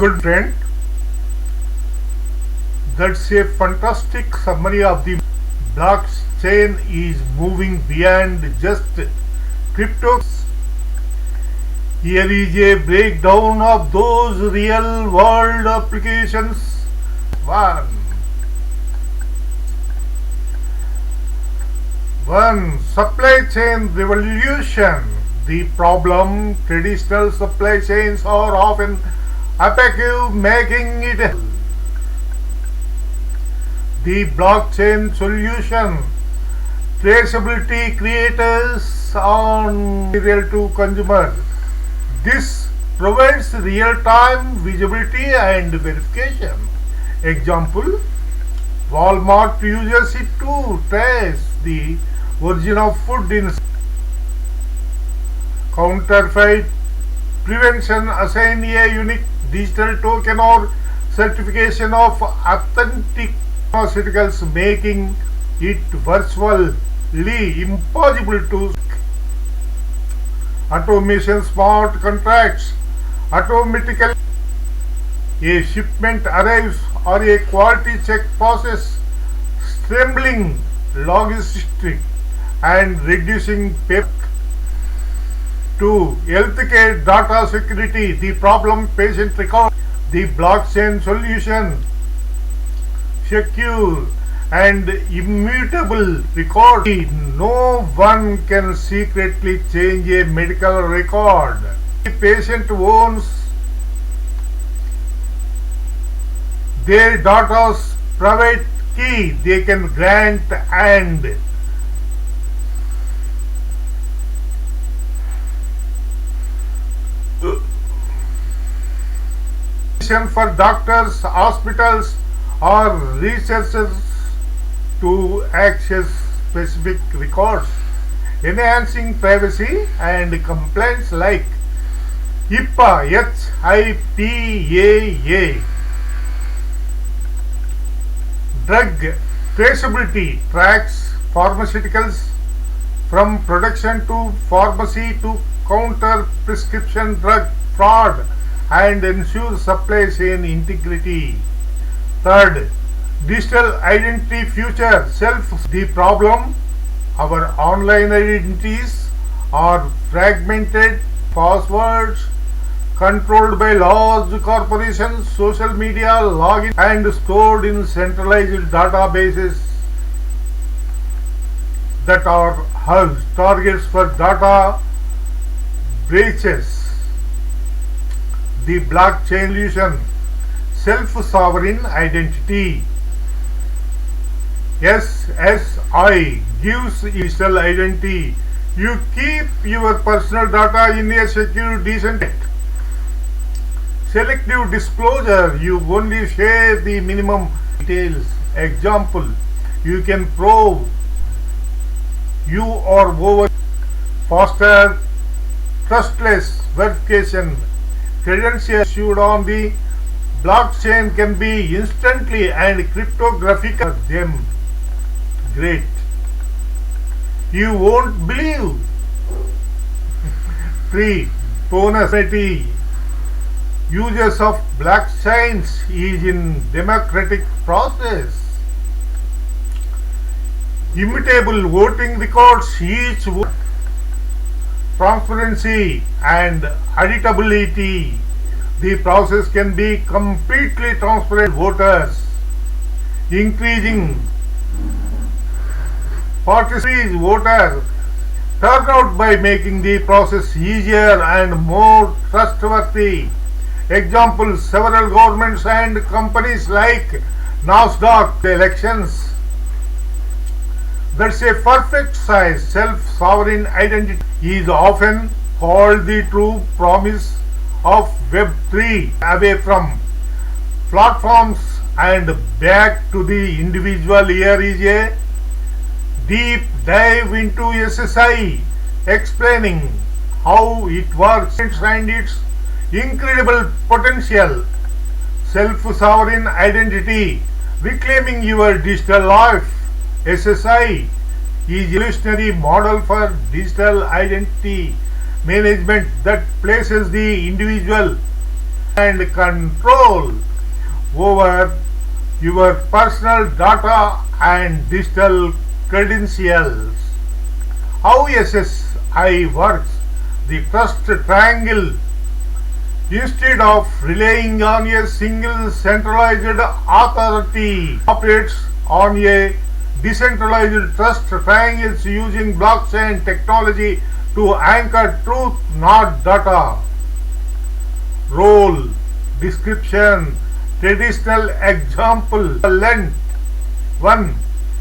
Good friend, that's a fantastic summary of the blockchain is moving beyond just crypto. Here is a breakdown of those real world applications. 1. 1. Supply chain revolution. The problem: traditional supply chains are often opaque, making it the blockchain solution. Traceability creators on material to consumer. This provides real-time visibility and verification. Example: Walmart uses it to trace the origin of food in counterfeit prevention. Assign a unique digital token or certification of authentic pharmaceuticals, making it virtually impossible to automation. Smart contracts automatically a shipment arrives or a quality check process, streamlining logistics and reducing paper. 2. Healthcare data security. The problem: patient record. The blockchain solution: secure and immutable record. No one can secretly change a medical record. The patient owns their data's private key. They can grant and for doctors, hospitals, or researchers to access specific records, enhancing privacy and compliance like HIPAA. HIPAA. Drug traceability tracks pharmaceuticals from production to pharmacy to counter prescription drug fraud and ensure supply chain integrity. 3. Digital identity future self. The problem: our online identities are fragmented, passwords controlled by large corporations, social media login, and stored in centralized databases that are targets for data breaches. The blockchain solution: self-sovereign identity. SSI gives digital identity. You keep your personal data in a secure, decentralized. Selective disclosure: you only share the minimum details. Example: you can prove you are over. Faster, trustless verification. Credentials issued on the blockchain can be instantly and cryptographic them. Great. You won't believe. 3. Bonus. Users of blockchains is in democratic process. Immutable voting records. Each vote. Transparency and editability. The process can be completely transparent. Voters, increasing participation. Voter turnout by making the process easier and more trustworthy. Example: several governments and companies like NASDAQ elections. That's a perfect size. Self-sovereign identity is often called the true promise of Web3, away from platforms and back to the individual. Here is a deep dive into SSI, explaining how it works and its incredible potential. Self-sovereign identity: reclaiming your digital life. SSI is a revolutionary model for digital identity management that places the individual and control over your personal data and digital credentials. How SSI works: the trust triangle. Instead of relying on a single centralized authority, operates on a decentralized trust triangles using blockchain technology to anchor truth, not data. Role description. Traditional example. Length 1.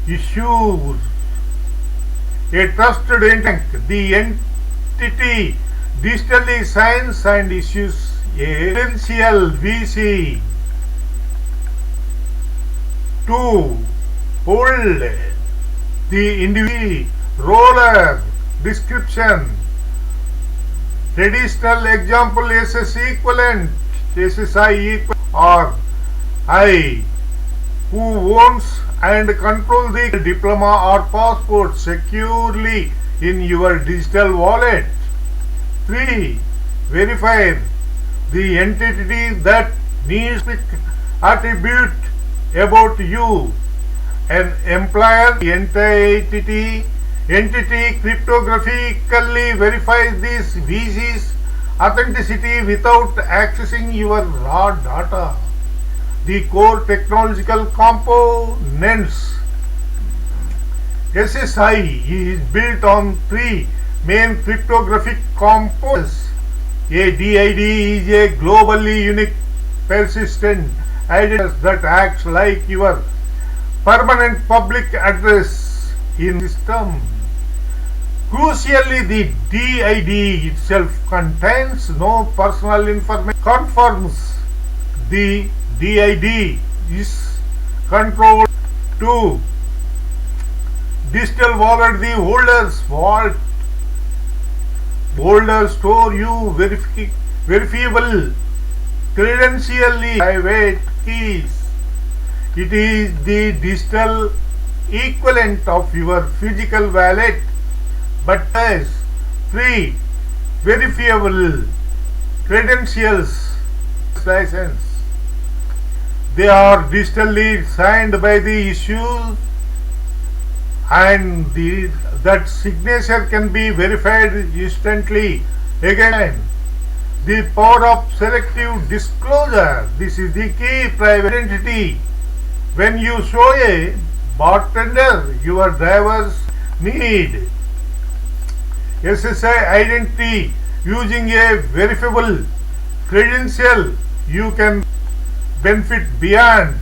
Issues. A trusted entity. The entity digitally signs and issues a credential VC. 2. Hold. The individual. Roller. Description. Traditional example SSI equivalent or I, who owns and control the diploma or passport securely in your digital wallet. 3. Verifier. The entity that needs to attribute about you. An employer. The entity cryptographically verifies these VC's authenticity without accessing your raw data. The core technological components. SSI is built on 3 main cryptographic components. A DID is a globally unique persistent identity that acts like your permanent public address in the system. Crucially, the DID itself contains no personal information. Confirms the DID is controlled to digital wallet. The holder's vault. Holder store you verifiable credentially private keys. It is the digital equivalent of your physical wallet, but has 3 verifiable credentials. License. They are digitally signed by the issuer, and that signature can be verified instantly. Again, the power of selective disclosure. This is the key. Private identity. When you show a bartender your driver's need SSI identity using a verifiable credential, you can benefit beyond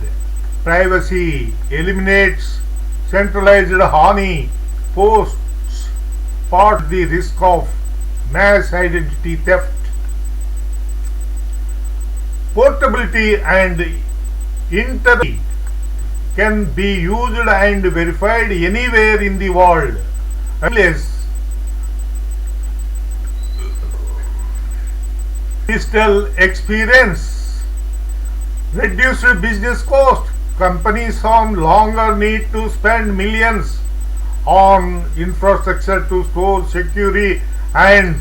privacy. Eliminates centralized honey posts, part the risk of mass identity theft. Portability and interoperability can be used and verified anywhere in the world. Unless digital experience. Reduced business cost. Companies no longer need to spend millions on infrastructure to store security and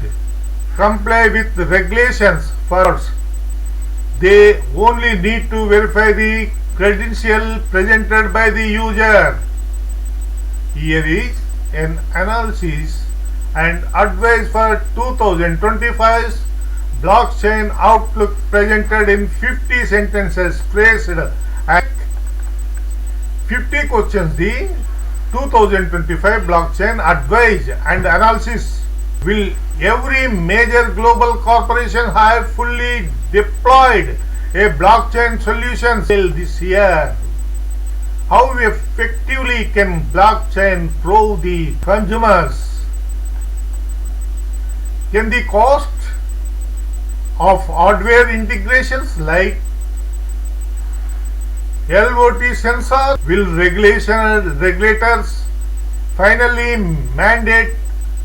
comply with the regulations. First, they only need to verify the credential presented by the user. Here is an analysis and advice for 2025's blockchain outlook presented in 50 sentences phrased as 50 questions. The 2025 blockchain advice and analysis. Will every major global corporation have fully deployed a blockchain solution this year? How effectively can blockchain prove the consumers? Can the cost of hardware integrations like LOT sensor? Will regulators finally mandate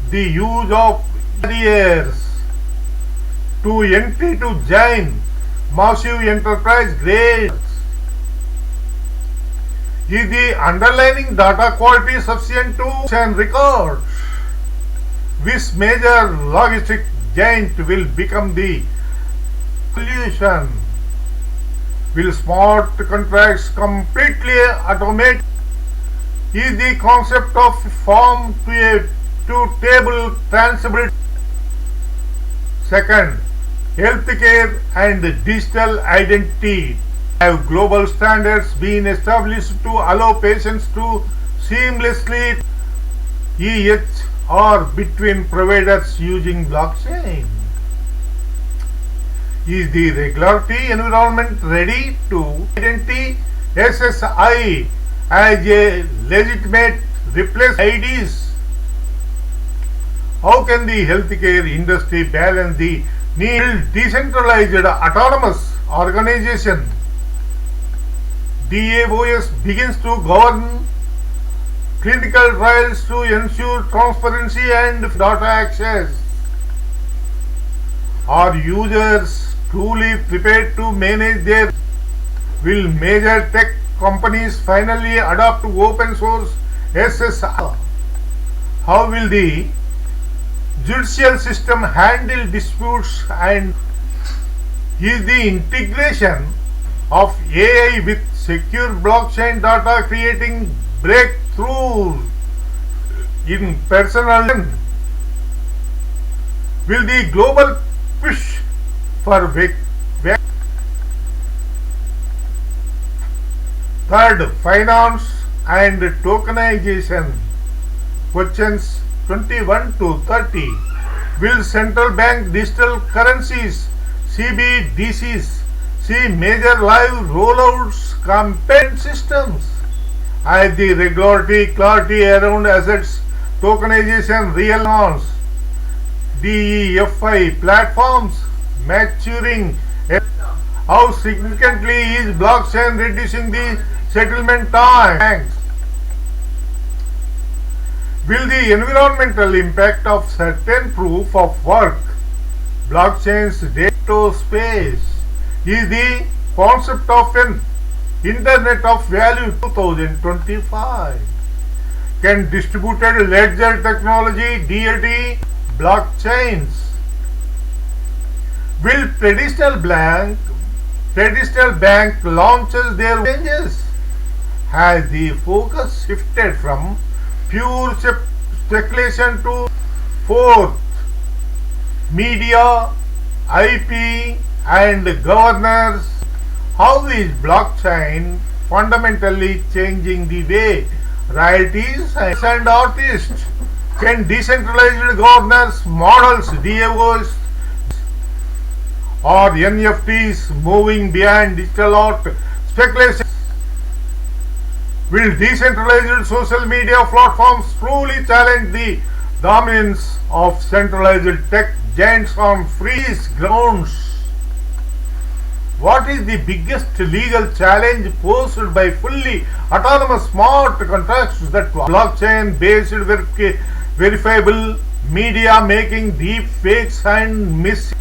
the use of barriers to entry to join massive enterprise grades? Is the underlying data quality sufficient to records? Which major logistic giant will become the Solution. Will smart contracts completely automate? Is the concept of farm to table transferability? Second, healthcare and digital identity. Have global standards been established to allow patients to seamlessly or between providers using blockchain? Is the regulatory environment ready to identify SSI as a legitimate replace IDs? How can the healthcare industry balance the need decentralized autonomous organization? DAOS begins to govern clinical trials to ensure transparency and data access. Are users truly prepared to manage their? Will major tech companies finally adopt open source SSI? How will the judicial system handle disputes, and is the integration of AI with secure blockchain data creating breakthroughs in personal? Will the global push for third, finance and tokenization. Questions 21 to 30. Will central bank digital currencies CBDCs see major live rollouts campaign systems? As the regulatory clarity around assets tokenization real norms, DEFI platforms maturing. How significantly is blockchain reducing the settlement time? Thanks. Will the environmental impact of certain proof of work blockchain's data space? Is the concept of an Internet of Value 2025? Can distributed ledger technology DLT blockchains? Will traditional bank launches their changes? Has the focus shifted from pure speculation to fourth, media, IP and governance? How is blockchain fundamentally changing the way royalties and artists? Can decentralized governance models, DAOs or NFTs moving beyond digital art speculation? Will decentralized social media platforms truly challenge the dominance of centralized tech giants on free grounds? What is the biggest legal challenge posed by fully autonomous smart contracts that blockchain based verifiable media making deep fakes and mis?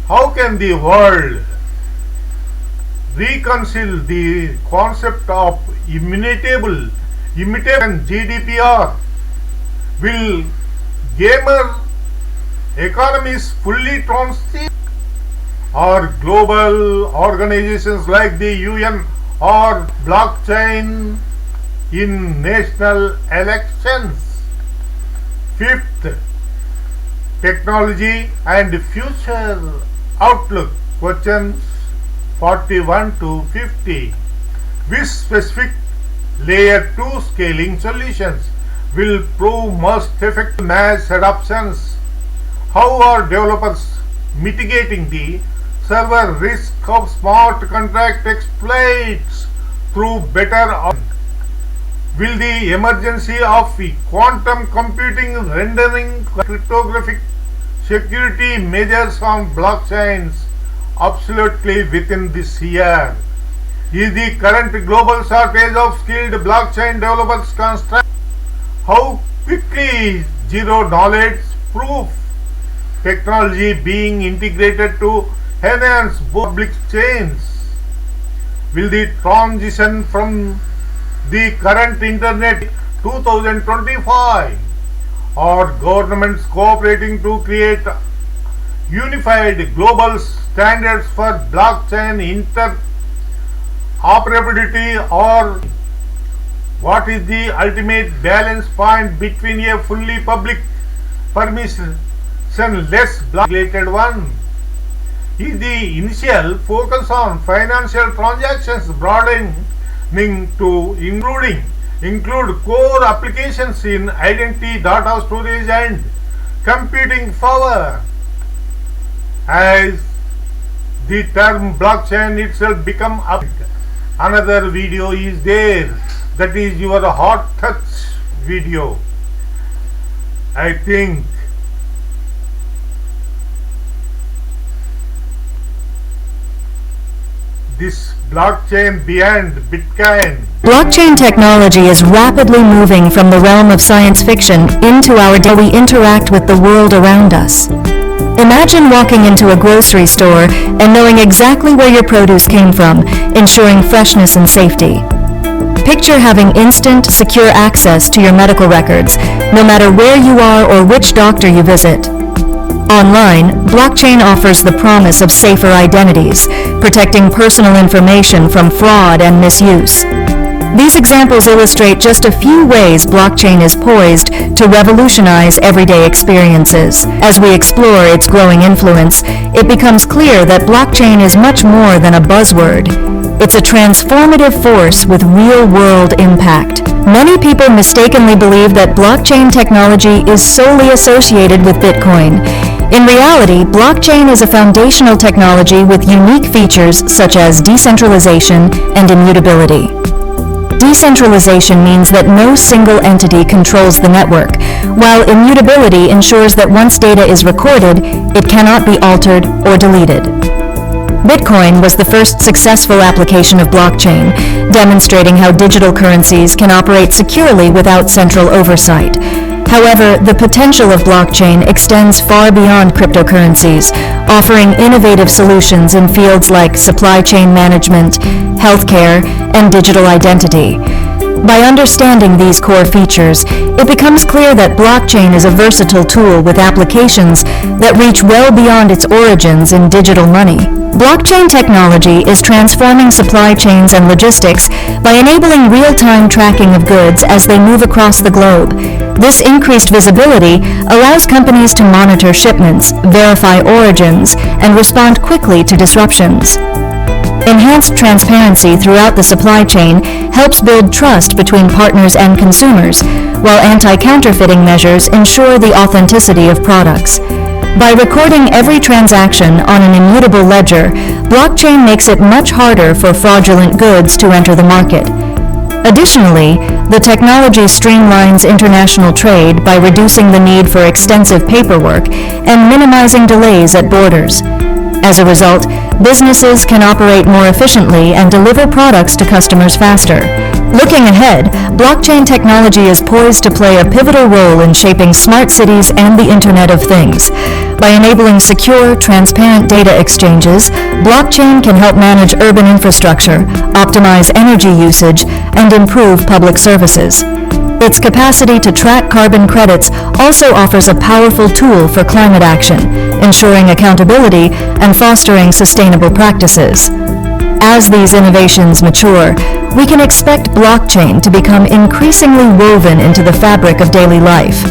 How can the world reconcile the concept of immutable and GDPR? Will gamer economies fully transition? Or global organizations like the UN or blockchain in national elections? Fifth, technology and future outlook. Questions 41 to 50. Which specific layer 2 scaling solutions will prove most effective mass adoptions? How are developers mitigating the server risk of smart contract exploits through better? Will the emergency of quantum computing rendering cryptographic security measures on blockchains absolutely within this year? Is the current global shortage of skilled blockchain developers constraint? How quickly is zero knowledge proof technology being integrated to enhance public chains? Will the transition from the current Internet 2025 or governments cooperating to create unified global standards for blockchain interoperability, or what is the ultimate balance point between a fully public permission-less regulated one? Is the initial focus on financial transactions broadening to include core applications in identity, data storage and computing power? As the term blockchain itself become up. Another video is there, that is your hot touch video. I think this blockchain beyond Bitcoin. Blockchain technology is rapidly moving from the realm of science fiction into our daily interact with the world around us. Imagine walking into a grocery store and knowing exactly where your produce came from, ensuring freshness and safety. Picture having instant, secure access to your medical records, no matter where you are or which doctor you visit. Online, blockchain offers the promise of safer identities, protecting personal information from fraud and misuse. These examples illustrate just a few ways blockchain is poised to revolutionize everyday experiences. As we explore its growing influence, it becomes clear that blockchain is much more than a buzzword. It's a transformative force with real-world impact. Many people mistakenly believe that blockchain technology is solely associated with Bitcoin. In reality, blockchain is a foundational technology with unique features such as decentralization and immutability. Decentralization means that no single entity controls the network, while immutability ensures that once data is recorded, it cannot be altered or deleted. Bitcoin was the first successful application of blockchain, demonstrating how digital currencies can operate securely without central oversight. However, the potential of blockchain extends far beyond cryptocurrencies, offering innovative solutions in fields like supply chain management, healthcare, and digital identity. By understanding these core features, it becomes clear that blockchain is a versatile tool with applications that reach well beyond its origins in digital money. Blockchain technology is transforming supply chains and logistics by enabling real-time tracking of goods as they move across the globe. This increased visibility allows companies to monitor shipments, verify origins, and respond quickly to disruptions. Enhanced transparency throughout the supply chain helps build trust between partners and consumers, while anti-counterfeiting measures ensure the authenticity of products. By recording every transaction on an immutable ledger, blockchain makes it much harder for fraudulent goods to enter the market. Additionally, the technology streamlines international trade by reducing the need for extensive paperwork and minimizing delays at borders. As a result, businesses can operate more efficiently and deliver products to customers faster. Looking ahead, blockchain technology is poised to play a pivotal role in shaping smart cities and the Internet of Things. By enabling secure, transparent data exchanges, blockchain can help manage urban infrastructure, optimize energy usage, and improve public services. Its capacity to track carbon credits also offers a powerful tool for climate action, ensuring accountability and fostering sustainable practices. As these innovations mature, we can expect blockchain to become increasingly woven into the fabric of daily life.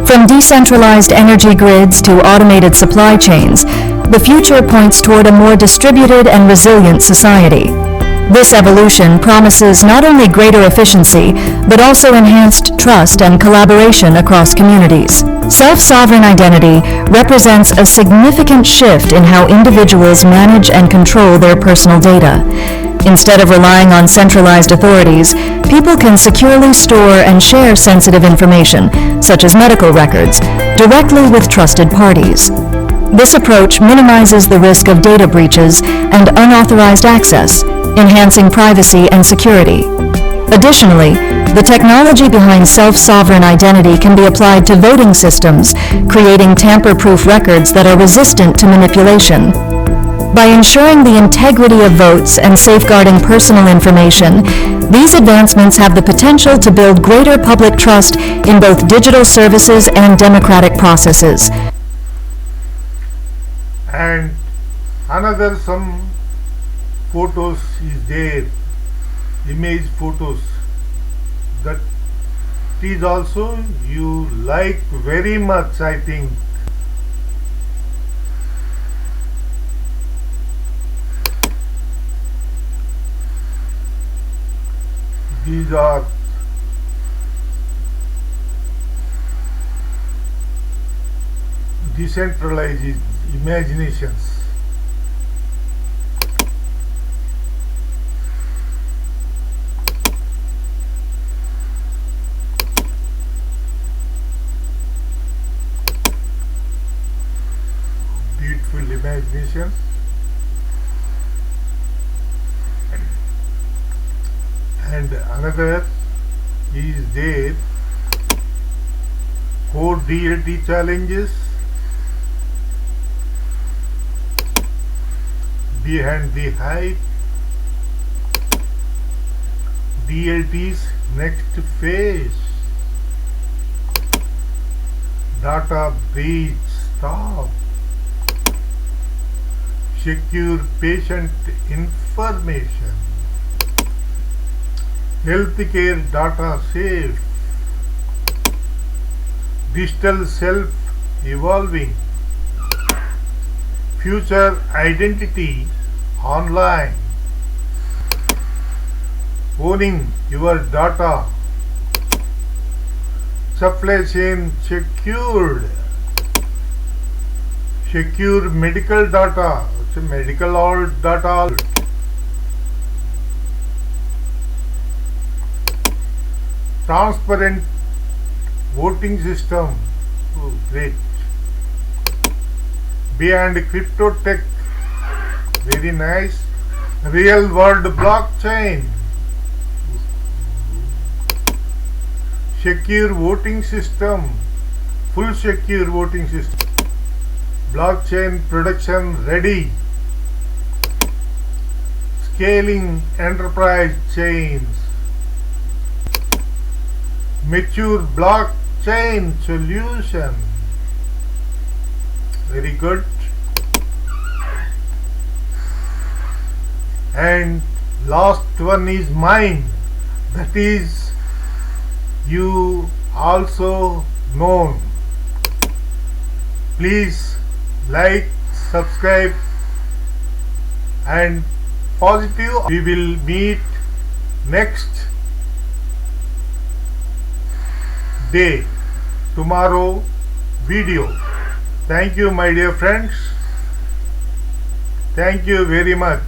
From decentralized energy grids to automated supply chains, the future points toward a more distributed and resilient society. This evolution promises not only greater efficiency, but also enhanced trust and collaboration across communities. Self-sovereign identity represents a significant shift in how individuals manage and control their personal data. Instead of relying on centralized authorities, people can securely store and share sensitive information, such as medical records, directly with trusted parties. This approach minimizes the risk of data breaches and unauthorized access, enhancing privacy and security. Additionally, the technology behind self-sovereign identity can be applied to voting systems, creating tamper-proof records that are resistant to manipulation. By ensuring the integrity of votes and safeguarding personal information, these advancements have the potential to build greater public trust in both digital services and democratic processes. And another some photos is there, image photos, that is also you like very much, I think. These are decentralized imaginations. Beautiful imagination. And another is there, code reality challenges, behind the hype, DLT's next phase, data breach stop, secure patient information, healthcare data safe, digital self evolving, future identity online, owning your data, supply chain secured, secure medical data, medical all data, transparent voting system, oh, great, beyond crypto tech, very nice, real world blockchain, secure voting system, full secure voting system, blockchain production ready, scaling enterprise chains, mature blockchain solution, very good. And last one is mine, that is you also known. Please like, subscribe, and positive. We will meet next day, tomorrow video. Thank you, my dear friends. Thank you very much.